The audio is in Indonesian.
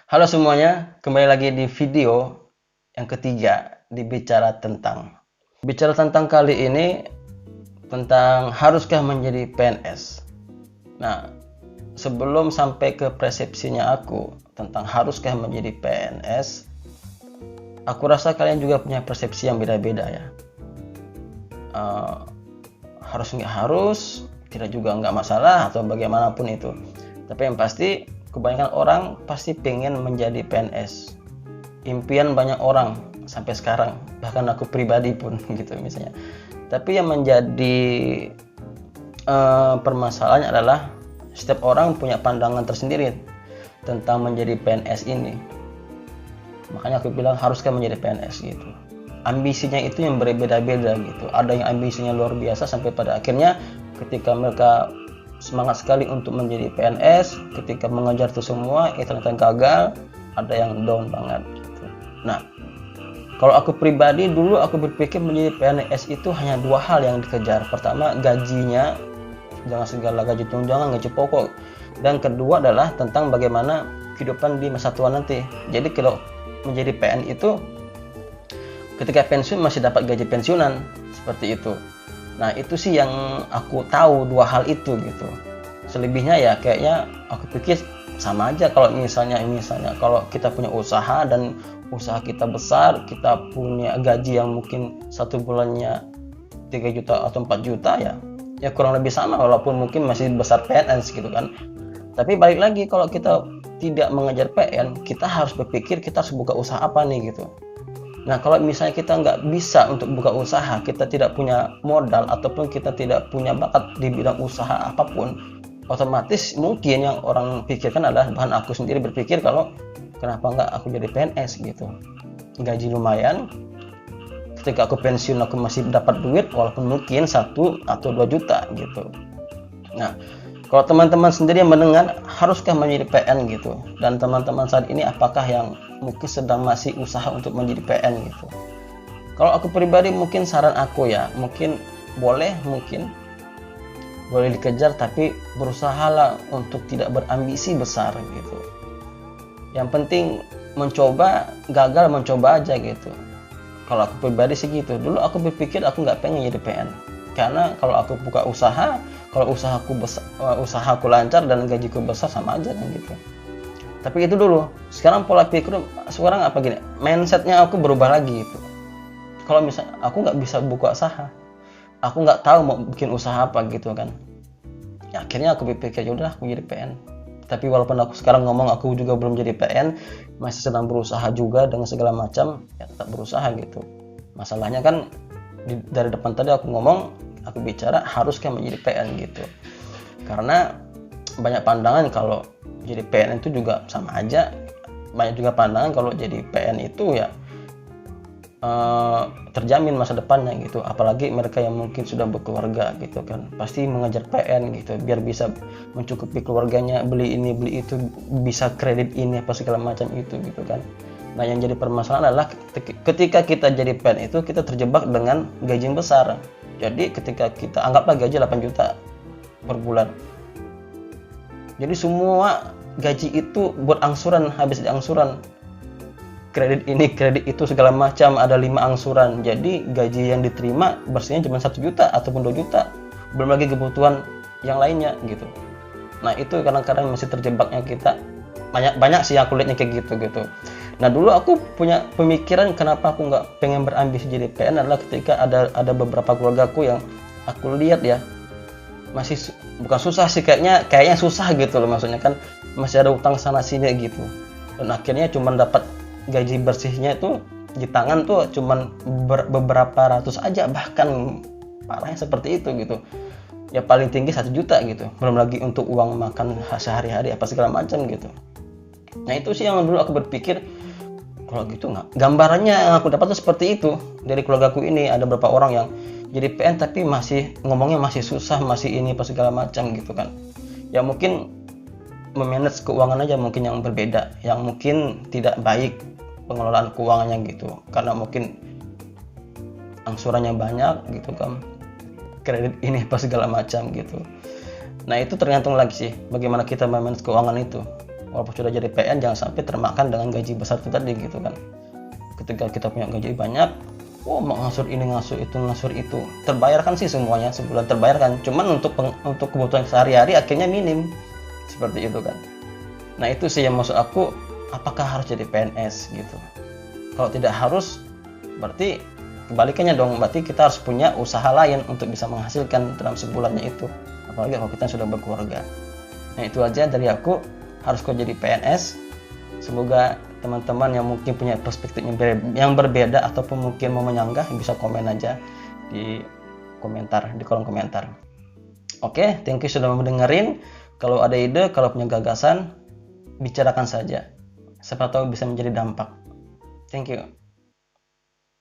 Halo semuanya, kembali lagi di video yang ketiga di Bicara Tentang. Bicara tentang kali ini tentang haruskah menjadi PNS. Nah, sebelum sampai ke persepsinya aku tentang haruskah menjadi PNS, aku rasa kalian juga punya persepsi yang beda-beda ya. Harus nggak harus, tidak juga nggak masalah atau bagaimanapun itu. Tapi yang pasti kebanyakan orang pasti pengen menjadi PNS. Impian banyak orang sampai sekarang, bahkan aku pribadi pun gitu misalnya. Tapi yang menjadi permasalahannya adalah setiap orang punya pandangan tersendiri tentang menjadi PNS ini. Makanya aku bilang haruskah menjadi PNS gitu. Ambisinya itu yang berbeda-beda gitu. Ada yang ambisinya luar biasa sampai pada akhirnya ketika mereka semangat sekali untuk menjadi PNS, ketika mengejar itu semua ternyata gagal, ada yang down banget gitu. Nah, kalau aku pribadi dulu aku berpikir menjadi PNS itu hanya dua hal yang dikejar. Pertama, gajinya, jangan segala gaji tunjangan, gaji pokok. Dan kedua adalah tentang bagaimana kehidupan di masa tua nanti. Jadi kalau menjadi PN itu ketika pensiun masih dapat gaji pensiunan seperti itu. Nah, itu sih yang aku tahu, dua hal itu gitu. Selebihnya ya kayaknya aku pikir sama aja. Kalau misalnya kalau kita punya usaha dan usaha kita besar, kita punya gaji yang mungkin satu bulannya 3 juta atau 4 juta ya kurang lebih sama walaupun mungkin masih besar PNS gitu kan. Tapi balik lagi, kalau kita tidak mengejar PN, kita harus berpikir kita harus buka usaha apa nih gitu. Nah, kalau misalnya kita nggak bisa untuk buka usaha, kita tidak punya modal, ataupun kita tidak punya bakat di bidang usaha apapun, otomatis mungkin yang orang pikirkan adalah, bahkan aku sendiri berpikir kalau kenapa nggak aku jadi PNS gitu. Gaji lumayan, ketika aku pensiun aku masih dapat duit, walaupun mungkin 1 atau 2 juta gitu. Nah, kalau teman-teman sendiri yang mendengar, haruskah menjadi PN gitu? Dan teman-teman saat ini apakah yang mungkin sedang masih usaha untuk menjadi PN gitu? Kalau aku pribadi mungkin saran aku ya, mungkin boleh dikejar, tapi berusahalah untuk tidak berambisi besar gitu. Yang penting mencoba, gagal mencoba aja gitu. Kalau aku pribadi sih gitu. Dulu aku berpikir aku nggak pengen jadi PN. Karena kalau aku buka usaha, kalau usahaku lancar dan gajiku besar sama aja kan gitu. Tapi itu dulu. Sekarang pola pikir sekarang apa gini? Mindsetnya aku berubah lagi gitu. Kalau misalnya aku nggak bisa buka usaha, aku nggak tahu mau bikin usaha apa gitu kan. Ya, akhirnya aku berpikir yaudah aku jadi PN. Tapi walaupun aku sekarang ngomong aku juga belum jadi PN, masih sedang berusaha juga dengan segala macam, ya tetap berusaha gitu. Masalahnya kan dari depan tadi aku ngomong, aku bicara haruskah menjadi PN gitu. Karena banyak pandangan kalau jadi PN itu juga sama aja. Banyak juga pandangan kalau jadi PN itu ya terjamin masa depannya gitu. Apalagi mereka yang mungkin sudah berkeluarga gitu kan, pasti mengejar PN gitu biar bisa mencukupi keluarganya, beli ini beli itu, bisa kredit ini apa segala macam itu gitu kan. Nah, yang jadi permasalahan adalah ketika kita jadi PN itu kita terjebak dengan gaji yang besar. Jadi ketika kita anggaplah gaji 8 juta per bulan, jadi semua gaji itu buat angsuran, habis di angsuran, kredit ini kredit itu segala macam, ada 5 angsuran. Jadi gaji yang diterima bersihnya cuma 1 juta ataupun 2 juta, belum lagi kebutuhan yang lainnya gitu. Nah, itu kadang-kadang masih terjebaknya kita. Banyak sih aku lihatnya kayak gitu. Nah, dulu aku punya pemikiran kenapa aku nggak pengen berambisi jadi PN adalah ketika ada beberapa keluargaku yang aku lihat ya masih bukan susah sih, kayaknya susah gitu loh, maksudnya kan masih ada utang sana sini gitu. Dan akhirnya cuma dapat gaji bersihnya itu di tangan tuh cuman beberapa ratus aja, bahkan parahnya seperti itu gitu. Ya paling tinggi 1 juta gitu, belum lagi untuk uang makan sehari-hari apa segala macam gitu. Nah, itu sih yang dulu aku berpikir kalau gitu nggak, gambarannya yang aku dapat tuh seperti itu dari keluargaku ini. Ada beberapa orang yang jadi PN tapi masih ngomongnya masih susah, masih ini apa segala macam gitu kan. Ya mungkin memanage keuangan aja mungkin yang berbeda, yang mungkin tidak baik pengelolaan keuangannya gitu, karena mungkin angsurannya banyak gitu kan, kredit ini apa segala macam gitu. Nah, itu tergantung lagi sih bagaimana kita memanage keuangan itu. walaupun sudah jadi PN jangan sampai termakan dengan gaji besar itu tadi gitu kan. Ketika kita punya gaji banyak, ngasur ini ngasur itu, terbayarkan sih semuanya sebulan terbayarkan, cuman untuk kebutuhan sehari-hari akhirnya minim seperti itu kan. Nah itu sih yang maksud aku, apakah harus jadi PNS gitu. Kalau tidak harus, berarti kebalikannya dong, berarti kita harus punya usaha lain untuk bisa menghasilkan dalam sebulannya itu, apalagi kalau kita sudah berkeluarga. Nah itu aja dari aku, harus kau jadi PNS. Semoga teman-teman yang mungkin punya perspektif yang berbeda ataupun mungkin mau menyanggah bisa komen aja di komentar, di kolom komentar. Oke, thank you sudah mendengarin. Kalau ada ide, kalau punya gagasan, bicarakan saja. Siapa tahu bisa menjadi dampak. Thank you.